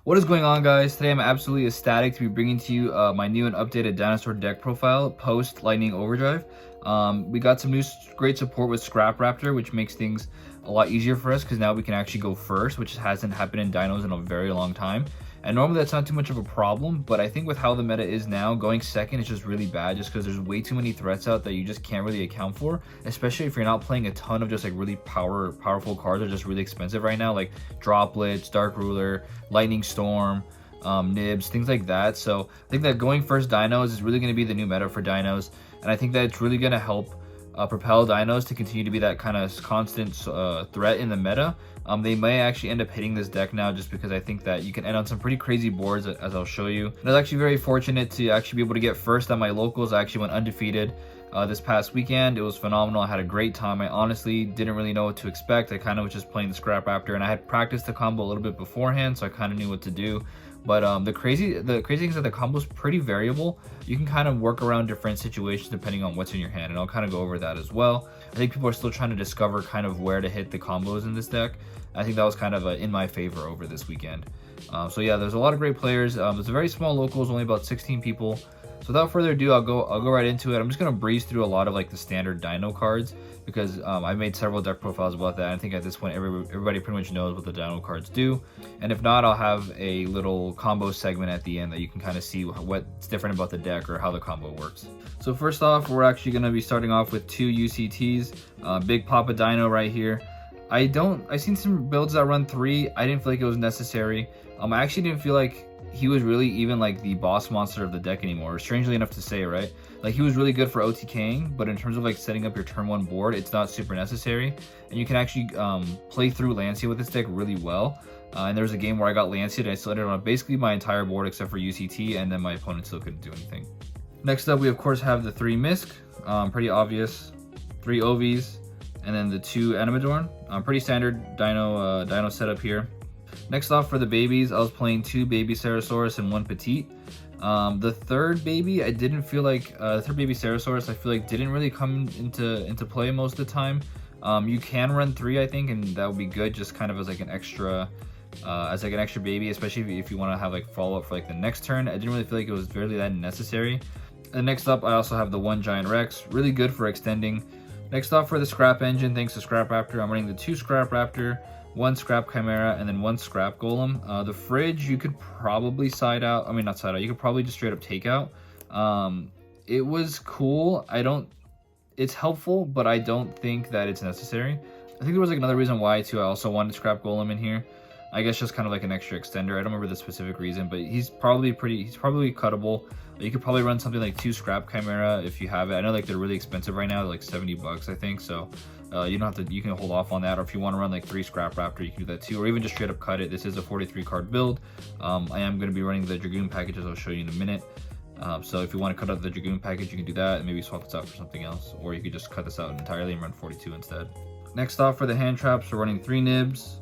What is going on, guys? Today I'm absolutely ecstatic to be bringing to you my new and updated dinosaur deck profile post Lightning Overdrive. We got some new great support with Scrap Raptor, which makes things a lot easier for us because now we can actually go first, which hasn't happened in dinos in a very long time. And normally that's not too much of a problem, but I think with how the meta is now, going second is just really bad just because there's way too many threats out that you just can't really account for, especially if you're not playing a ton of just like really powerful cards that are just really expensive right now, like Droplets, Dark Ruler, Lightning Storm, Nibs, things like that. So I think that going first dinos is really going to be the new meta for dinos, and I think that it's really going to help propel dinos to continue to be that kind of constant threat in the meta. They may actually end up hitting this deck now just because I think that you can end on some pretty crazy boards, as I'll show you. And I was actually very fortunate to actually be able to get first on my locals. I actually went undefeated this past weekend. It was phenomenal. I had a great time. I honestly didn't really know what to expect. I kind of was just playing the Scrap Raptor, and I had practiced the combo a little bit beforehand, so I kind of knew what to do. But the crazy thing is that the combo is pretty variable. You can kind of work around different situations depending on what's in your hand, and I'll kind of go over that as well. I think people are still trying to discover kind of where to hit the combos in this deck. I think that was kind of in my favor over this weekend. So yeah, there's a lot of great players. It's a very small locals, only about 16 people. So without further ado, I'll go right into it. I'm just gonna breeze through a lot of like the standard dino cards because I've made several deck profiles about that. I think at this point everybody pretty much knows what the dino cards do. And if not, I'll have a little combo segment at the end that you can kind of see what's different about the deck or how the combo works. So first off, we're actually gonna be starting off with two UCTs. Big Papa Dino right here. I've seen some builds that run 3. I didn't feel like it was necessary. I actually didn't feel like he was really even like the boss monster of the deck anymore, strangely enough to say, right? Like he was really good for OTKing, but in terms of like setting up your turn 1 board, it's not super necessary. And you can actually play through Lancia with this deck really well. And there was a game where I got Lancia and I still ended on basically my entire board except for UCT, and then my opponent still couldn't do anything. Next up, we of course have the 3 Misk, pretty obvious, 3 Ovies, and then the 2 Animadorn. Pretty standard dino setup here. Next off, for the babies, I was playing 2 baby Ceratosaurus and 1 Petite. The third baby, I didn't feel like the third baby Ceratosaurus, I feel like didn't really come into play most of the time. You can run 3, I think, and that would be good, just kind of as like an extra baby, especially if you want to have like follow up for like the next turn. I didn't really feel like it was really that necessary. And next up, I also have the 1 Giant Rex, really good for extending. Next off, for the Scrap Engine, thanks to Scrap Raptor, I'm running the 2 Scrap Raptor, 1 Scrap Chimera, and then 1 Scrap Golem. The Fridge, you could probably you could probably just straight up take out. It was cool. It's helpful, but I don't think that it's necessary. I think there was like another reason why too. I also wanted Scrap Golem in here. I guess just kind of like an extra extender. I don't remember the specific reason, but he's probably cuttable. You could probably run something like 2 Scrap Chimera if you have it. I know like they're really expensive right now, like 70 bucks I think. So you don't have to. You can hold off on that, or if you want to run like 3 Scrap Raptor, you can do that too, or even just straight up cut it. This is a 43 card build. I am going to be running the Dragoon packages. I'll show you in a minute. So if you want to cut out the Dragoon package, you can do that and maybe swap this out for something else, or you could just cut this out entirely and run 42 instead. Next off, for the hand traps, we're running 3 Nibs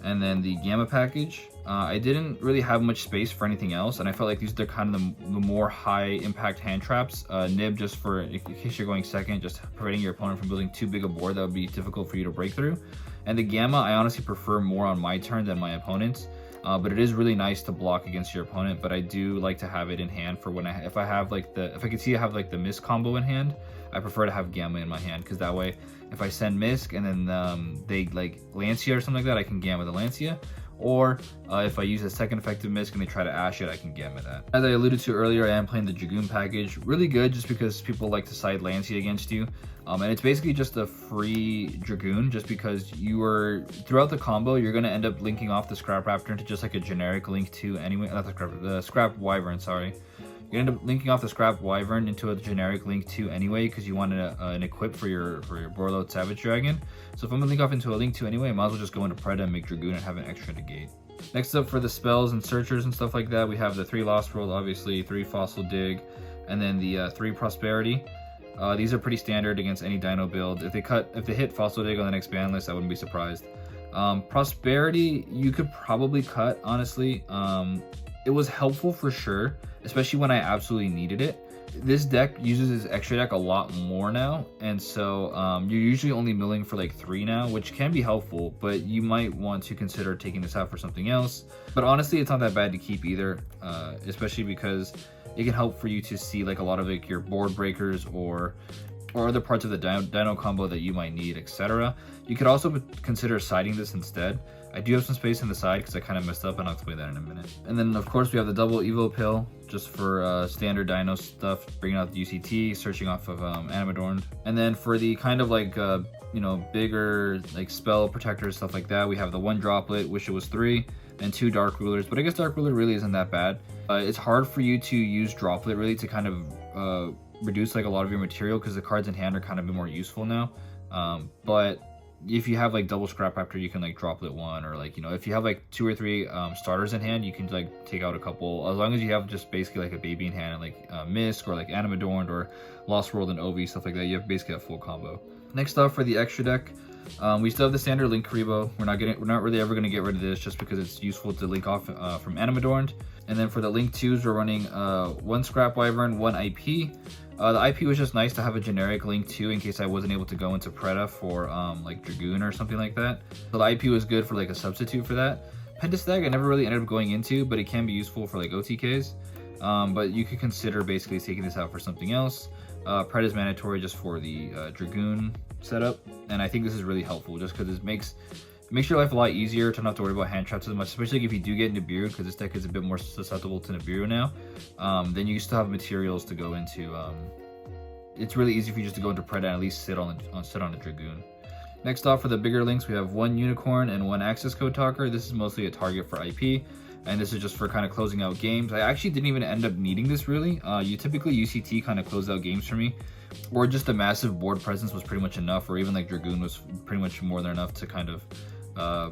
and then the Gamma package. I didn't really have much space for anything else, and I felt like these are kind of the more high impact hand traps. Nib, just for in case you're going second, just preventing your opponent from building too big a board that would be difficult for you to break through. And the Gamma, I honestly prefer more on my turn than my opponent's. But it is really nice to block against your opponent. But I do like to have it in hand for when if I can see I have like the Misk combo in hand, I prefer to have Gamma in my hand, because that way if I send Misk and then they like Lancia or something like that, I can Gamma the Lancia. Or if I use a second effective Misk and they try to Ash it, I can Gamma that. As I alluded to earlier, I am playing the Dragoon package. Really good just because people like to side Lancia against you. And it's basically just a free Dragoon, just because throughout the combo, you're going to end up linking off the Scrap Raptor into just like a generic Link 2 anyway. Not the Scrap Wyvern, sorry. You end up linking off the Scrap Wyvern into a generic Link 2 anyway, because you want an equip for your Borload Savage Dragon. So if I'm gonna link off into a Link 2 anyway, I might as well just go into Preda and make Dragoon and have an extra negate. Next up, for the spells and searchers and stuff like that, we have the 3 Lost World, obviously, 3 Fossil Dig, and then the 3 Prosperity. These are pretty standard against any dino build. If they hit Fossil Dig on the next ban list, I wouldn't be surprised. Prosperity, you could probably cut, honestly. It was helpful for sure, especially when I absolutely needed it. this deck uses this extra deck a lot more now, and so you're usually only milling for like 3 now, which can be helpful, but you might want to consider taking this out for something else. But honestly, it's not that bad to keep either, especially because it can help for you to see like a lot of like your board breakers or other parts of the dino combo that you might need, etc. You could also consider siding this instead. I do have some space in the side because I kind of messed up, and I'll explain that in a minute. And then of course we have the double Evo pill just for standard dino stuff, bringing out the UCT, searching off of Animadorned. And then for the kind of like you know, bigger like spell protectors, stuff like that, we have the 1 droplet, wish it was 3, and 2 dark rulers. But I guess dark ruler really isn't that bad. It's hard for you to use droplet really to kind of reduce like a lot of your material, because the cards in hand are kind of a bit more useful now. But if you have like double scrap raptor, you can like droplet 1, or like, you know, if you have like 2 or 3 starters in hand, you can like take out a couple, as long as you have just basically like a baby in hand, and like Misk or like Animadorned or Lost World and OV, stuff like that. You have basically a full combo. Next up, for the extra deck, we still have the standard Link Karibo. We're not really ever going to get rid of this, just because it's useful to link off from Animadorned. And then for the Link 2s, we're running 1 Scrap Wyvern, 1 IP. The IP was just nice to have a generic Link 2 in case I wasn't able to go into Preda for like Dragoon or something like that. So the IP was good for like a substitute for that. Pentastag I never really ended up going into, but it can be useful for like OTKs. But you could consider basically taking this out for something else. Pred is mandatory just for the Dragoon setup, and I think this is really helpful just because it makes your life a lot easier to not have to worry about hand traps as much, especially if you do get Nibiru, because this deck is a bit more susceptible to Nibiru now. Then you still have materials to go into. It's really easy for you just to go into Pred and at least sit on a Dragoon. Next off, for the bigger links, we have 1 Unicorn and 1 Access Code Talker. This is mostly a target for IP, and this is just for kind of closing out games. I actually didn't even end up needing this really. You typically UCT kind of closed out games for me, or just a massive board presence was pretty much enough, or even like Dragoon was pretty much more than enough to kind of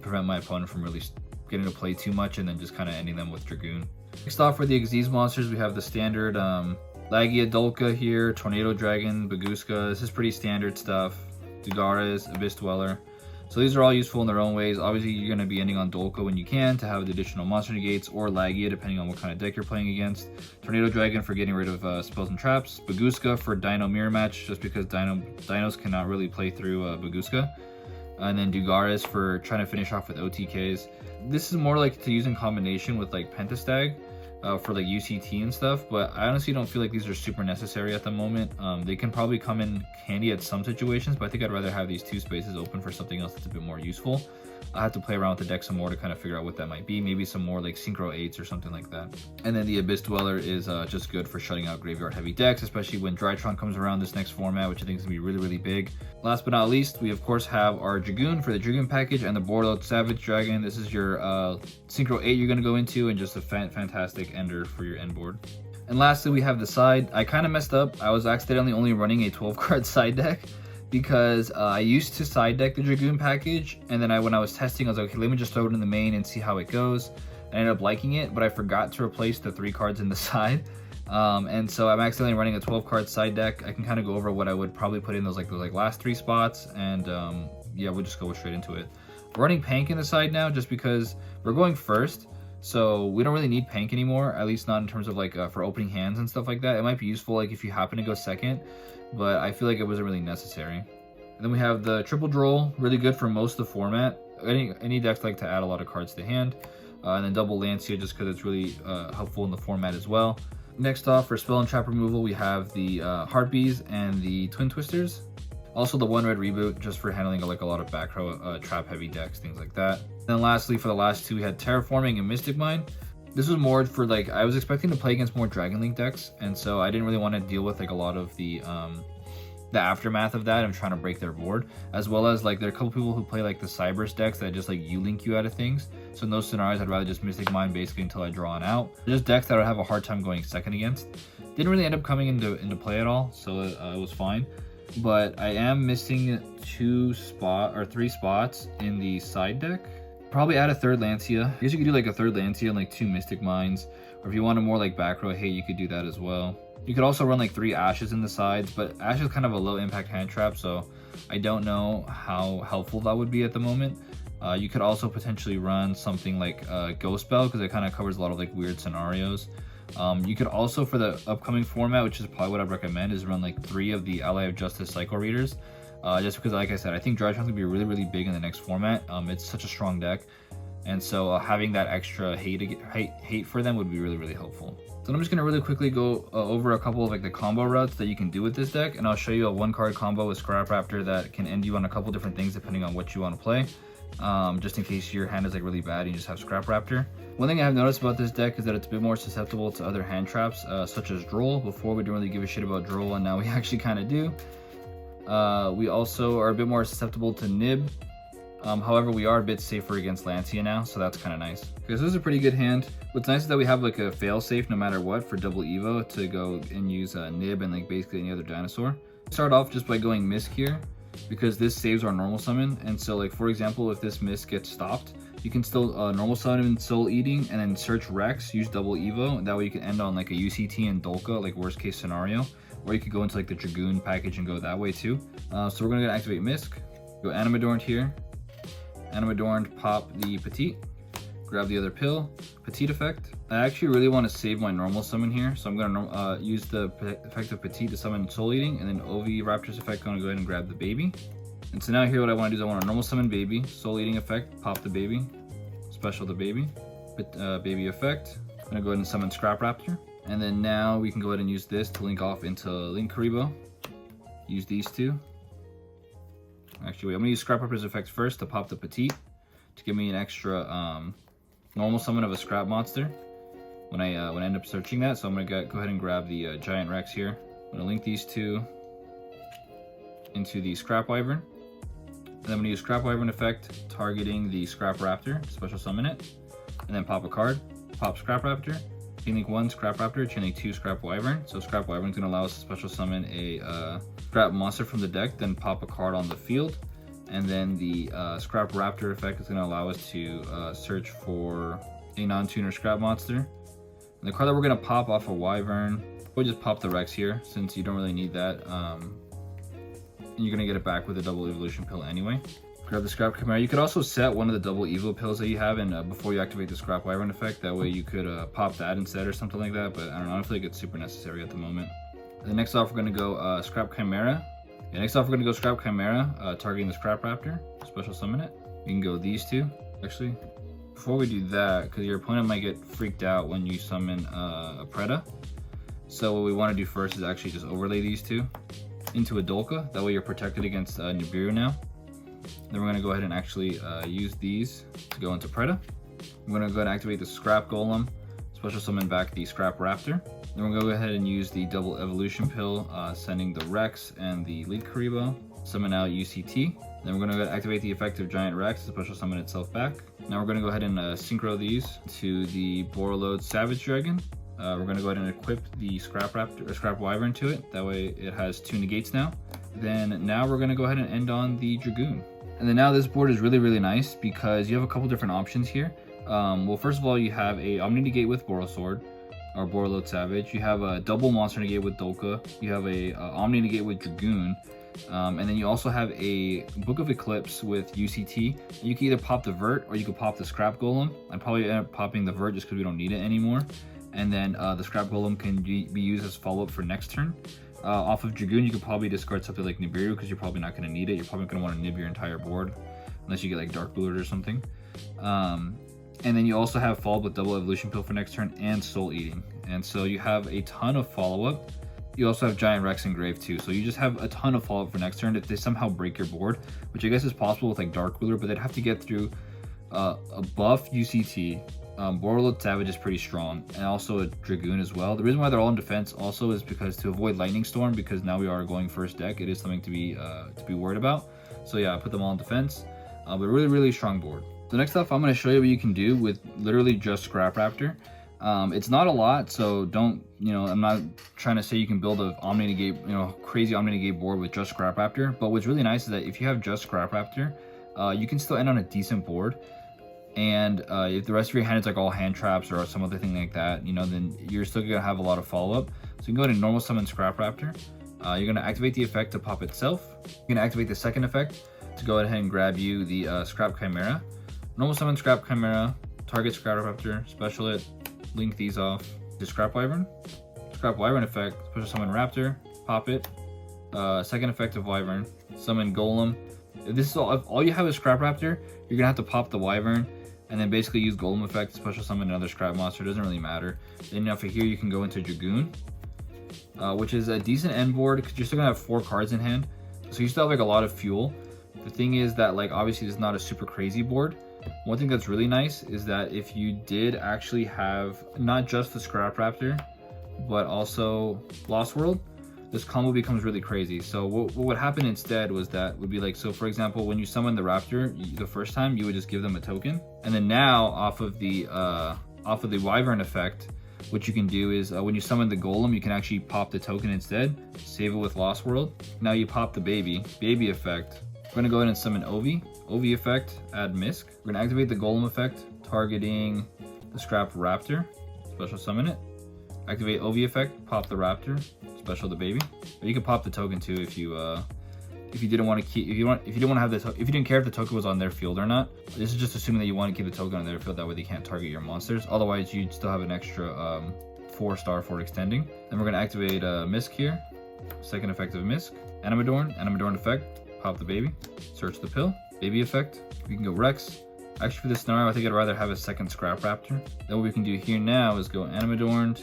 prevent my opponent from really getting to play too much and then just kind of ending them with Dragoon. Next off, for the Xyz monsters, we have the standard Lagia Dolka here, Tornado Dragon, Baguska. This is pretty standard stuff. Dugares, Abyss Dweller. So these are all useful in their own ways. Obviously, you're going to be ending on Dolka when you can to have the additional monster negates, or Lagia depending on what kind of deck you're playing against. Tornado Dragon for getting rid of spells and traps. Baguska for Dino Mirror Match, just because Dinos cannot really play through Baguska. And then Dugares for trying to finish off with OTKs. This is more like to use in combination with like Pentastag for like UCT and stuff, but I honestly don't feel like these are super necessary at the moment. They can probably come in handy at some situations, but I think I'd rather have these 2 spaces open for something else that's a bit more useful. I have to play around with the deck some more to kind of figure out what that might be. Maybe some more like Synchro 8s or something like that. And then the Abyss Dweller is just good for shutting out graveyard heavy decks, especially when Drytron comes around this next format, which I think is going to be really, really big. Last but not least, we of course have our Dragoon for the Dragoon package and the Borderlord Savage Dragon. This is your Synchro 8 you're going to go into, and just a fantastic ender for your end board. And lastly, we have the side. I kind of messed up. I was accidentally only running a 12 card side deck, because I used to side deck the Dragoon package, and then when I was testing, I was like, okay, let me just throw it in the main and see how it goes. I ended up liking it, but I forgot to replace the 3 cards in the side. And so I'm accidentally running a 12 card side deck. I can kind of go over what I would probably put in those last 3 spots, and yeah, we'll just go straight into it. We're running Pank in the side now just because we're going first, so we don't really need Pank anymore, at least not in terms of like for opening hands and stuff like that. It might be useful like if you happen to go second, but I feel like it wasn't really necessary. And then we have the Triple Droll, really good for most of the format. Any decks like to add a lot of cards to hand. And then Double Lancia just because it's really helpful in the format as well. Next off, for spell and trap removal, we have the Heartbees and the Twin Twisters. Also the 1 red reboot, just for handling like a lot of back row trap heavy decks, things like that. And then lastly, for the last 2, we had Terraforming and Mystic Mine. This was more for like, I was expecting to play against more Dragon Link decks, and so I didn't really want to deal with like a lot of the aftermath of that and trying to break their board, as well as like there are a couple people who play like the Cyberse decks that just like link you out of things. So in those scenarios, I'd rather just Mystic Mine basically until I draw it out. Just decks that I would have a hard time going second against. Didn't really end up coming into play at all, so it was fine. But I am missing 3 spots in the side deck. Probably add a 3rd Lancia. I guess you could do like a 3rd Lancia and like 2 Mystic Mines, or if you want a more like back row hate, you could do that as well. You could also run like 3 Ashes in the sides, but Ash is kind of a low impact hand trap, so I don't know how helpful that would be at the moment. You could also potentially run something like Ghost Spell, because it kind of covers a lot of like weird scenarios. You could also, for the upcoming format, which is probably what I'd recommend, is run like 3 of the LIOV Justice Cycle Readers. Just because, like I said, I think Drive Chance will be really, really big in the next format. It's such a strong deck, and so having that extra hate for them would be really, really helpful. So I'm just gonna really quickly go over a couple of like the combo routes that you can do with this deck, and I'll show you a 1-card combo with Scrap Raptor that can end you on a couple different things depending on what you want to play. Just in case your hand is like really bad and you just have Scrap Raptor. One thing I have noticed about this deck is that it's a bit more susceptible to other hand traps, such as Droll. Before we didn't really give a shit about Droll, and now we actually kind of do. We also are a bit more susceptible to Nib. However, we are a bit safer against Lancia now, so that's kind of nice. Okay, so this is a pretty good hand. What's nice is that we have like a fail-safe no matter what for double Evo to go and use Nib and like basically any other dinosaur. Start off just by going Misk here, because this saves our normal summon. And so like, for example, if this Misk gets stopped, you can still normal summon Soul Eating and then search Rex, use double Evo, and that way you can end on like a UCT and Dolka, like worst case scenario. Or you could go into like the Dragoon package and go that way too. So we're gonna activate Misk, go Animadorned here, Animadorned, pop the Petite, grab the other pill, Petite effect. I actually really want to save my normal summon here, so I'm gonna use the effect of Petite to summon Soul Eating, and then Raptor's effect, gonna go ahead and grab the baby. And so now here what I want to do is I want to normal summon baby, Soul Eating effect, pop the baby, special the baby, baby effect. I'm gonna go ahead and summon Scrap Raptor. And then now we can go ahead and use this to link off into Link Karibo. Use these two. Actually, wait, I'm gonna use Scrap Raptor's effect first to pop the Petite to give me an extra normal summon of a Scrap monster when I end up searching that. So I'm gonna go ahead and grab the Giant Rex here. I'm gonna link these two into the Scrap Wyvern. And then I'm gonna use Scrap Wyvern effect, targeting the Scrap Raptor, special summon it, and then pop a card, pop Scrap Raptor, chain link 1 Scrap Raptor, chain link 2 Scrap Wyvern. So Scrap Wyvern is gonna allow us to special summon a Scrap monster from the deck, then pop a card on the field. And then the Scrap Raptor effect is gonna allow us to search for a non-tuner Scrap monster. And the card that we're gonna pop off a Wyvern, we'll just pop the Rex here since you don't really need that. And you're gonna get it back with a double evolution pill anyway. Grab the Scrap Chimera. You could also set one of the double Evo pills that you have, and before you activate the Scrap Wyvern effect, that way you could pop that instead or something like that. But I don't know, I don't feel like it's super necessary at the moment. And then next off, we're gonna go Scrap Chimera. Yeah, next off, we're gonna go Scrap Chimera, targeting the Scrap Raptor. Special summon it. You can go these two. Actually, before we do that, because your opponent might get freaked out when you summon a Preda. So what we want to do first is actually just overlay these two into a Dolka. That way you're protected against Nibiru now. Then we're going to go ahead and actually use these to go into Preda. We're going to go ahead and activate the Scrap Golem, special summon back the Scrap Raptor. Then we're going to go ahead and use the double evolution pill, sending the Rex and the Link Karibo, summon out UCT. Then we're going to go ahead and activate the effect of Giant Rex to special summon itself back. Now we're going to go ahead and synchro these to the Borreload Savage Dragon. We're going to go ahead and equip the Scrap Raptor or Scrap Wyvern to it. That way it has 2 negates now. Then now we're going to go ahead and end on the Dragoon. And then now this board is really, really nice because you have a couple different options here. Well, first of all, you have a Omni Negate with Borrelsword or Borreload Savage. You have a double Monster Negate with Dolka. You have a Omni Negate with Dragoon. And then you also have a Book of Eclipse with UCT. You can either pop the Vert or you could pop the Scrap Golem. I'd probably end up popping the Vert just because we don't need it anymore. And then the Scrap Golem can be used as follow-up for next turn. Off of Dragoon, you could probably discard something like Nibiru because you're probably not going to need it. You're probably going to want to nib your entire board unless you get like Dark Blue or something. And then you also have follow-up with double evolution pill for next turn and Soul Eating. And so you have a ton of follow-up. You also have Giant Rex and Grave too. So you just have a ton of follow-up for next turn if they somehow break your board, which I guess is possible with like Dark Ruler, but they'd have to get through a buff UCT. Borreload Savage is pretty strong, and also a Dragoon as well. The reason why they're all in defense also is because to avoid Lightning Storm, because now we are going first deck, it is something to be worried about. So yeah, I put them all in defense, but really, really strong board. So next up, I'm going to show you what you can do with literally just Scrap Raptor. It's not a lot, so don't, I'm not trying to say you can build a Omni Negate, crazy Omni Negate board with just Scrap Raptor, but what's really nice is that if you have just Scrap Raptor, you can still end on a decent board. And if the rest of your hand is like all hand traps or some other thing like that, then you're still gonna have a lot of follow-up. So you can go ahead and normal summon Scrap Raptor. You're gonna activate the effect to pop itself. You're gonna activate the second effect to go ahead and grab you the Scrap Chimera. Normal summon Scrap Chimera, target Scrap Raptor, special it, link these off. The Scrap Wyvern. Scrap Wyvern effect, special summon Raptor, pop it. Second effect of Wyvern, summon Golem. If this is if all you have is Scrap Raptor, you're gonna have to pop the Wyvern and then basically use Golem effect, special summon another Scrap monster. It doesn't really matter. Then after here, you can go into Dragoon, which is a decent end board because you're still gonna have 4 cards in hand, so you still have like a lot of fuel. The thing is that like obviously it's not a super crazy board. One thing that's really nice is that if you did actually have not just the Scrap Raptor, but also Lost World, this combo becomes really crazy. So what would happen instead was that would be like, so for example, when you summon the Raptor the first time, you would just give them a token, and then now off of the Wyvern effect, what you can do is when you summon the Golem, you can actually pop the token instead, save it with Lost World. Now you pop the baby effect. We're gonna go ahead and summon Ovi effect, add Misk. We're gonna activate the Golem effect, targeting the Scrap Raptor, special summon it. Activate Ovi effect, pop the Raptor, special the baby. But you can pop the token too if you didn't want to keep, if you didn't want to have the, if you didn't care if the token was on their field or not. This is just assuming that you want to keep the token on their field, that way they can't target your monsters. Otherwise, you'd still have an extra 4-star for extending. Then we're gonna activate Misk here. Second effect of Misk. Animadorn effect, pop the baby. Search the pill. Baby effect. We can go Rex. Actually, for this scenario, I think I'd rather have a second Scrap Raptor. Then what we can do here now is go Animadorned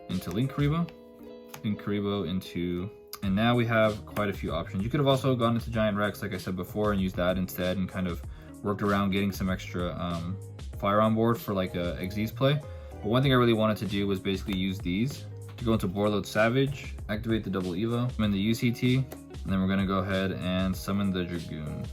into Link Karibo into, and now we have quite a few options. You could have also gone into Giant Rex, like I said before, and used that instead, and kind of worked around getting some extra fire on board for like a Xyz play. But one thing I really wanted to do was basically use these to go into Boarload Savage, activate the double Evo, summon the UCT, and then we're gonna go ahead and summon the Dragoon.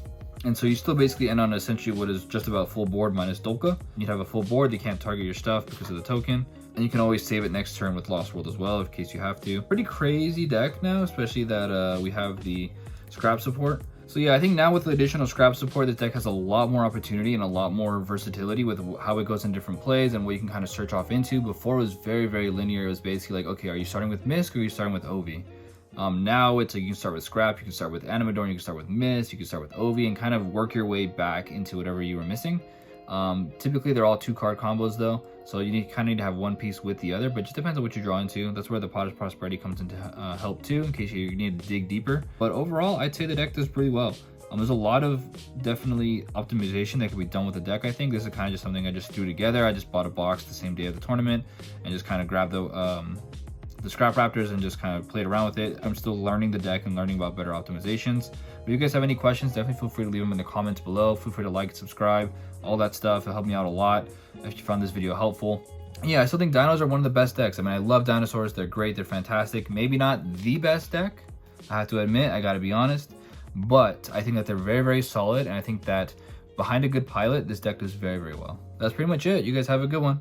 And so you still basically end on essentially what is just about full board minus Dolka. You'd have a full board, you can't target your stuff because of the token. And you can always save it next turn with Lost World as well, in case you have to. Pretty crazy deck now, especially that we have the Scrap support. So yeah, I think now with the additional Scrap support, this deck has a lot more opportunity and a lot more versatility with how it goes in different plays and what you can kind of search off into. Before it was very, very linear. It was basically like, okay, are you starting with Misk or are you starting with Ovi? Now it's like you can start with Scrap, you can start with Animadorn, you can start with Misk, you can start with Ovi, and kind of work your way back into whatever you were missing. Typically they're all 2-card combos though, so you kind of need to have one piece with the other, but it just depends on what you draw into. That's where the Potter's Prosperity comes into help too, in case you need to dig deeper. But overall, I'd say the deck does pretty well. There's a lot of definitely optimization that can be done with the deck. I think this is kind of just something I just threw together. I just bought a box the same day of the tournament and just kind of grabbed the Scrap Raptors and just kind of played around with it. I'm still learning the deck and learning about better optimizations. But if you guys have any questions, definitely feel free to leave them in the comments below. Feel free to like, subscribe, all that stuff. It'll help me out a lot if you found this video helpful. And yeah, I still think Dinos are one of the best decks. I mean, I love dinosaurs. They're great. They're fantastic. Maybe not the best deck, I have to admit. I got to be honest. But I think that they're very, very solid. And I think that behind a good pilot, this deck does very, very well. That's pretty much it. You guys have a good one.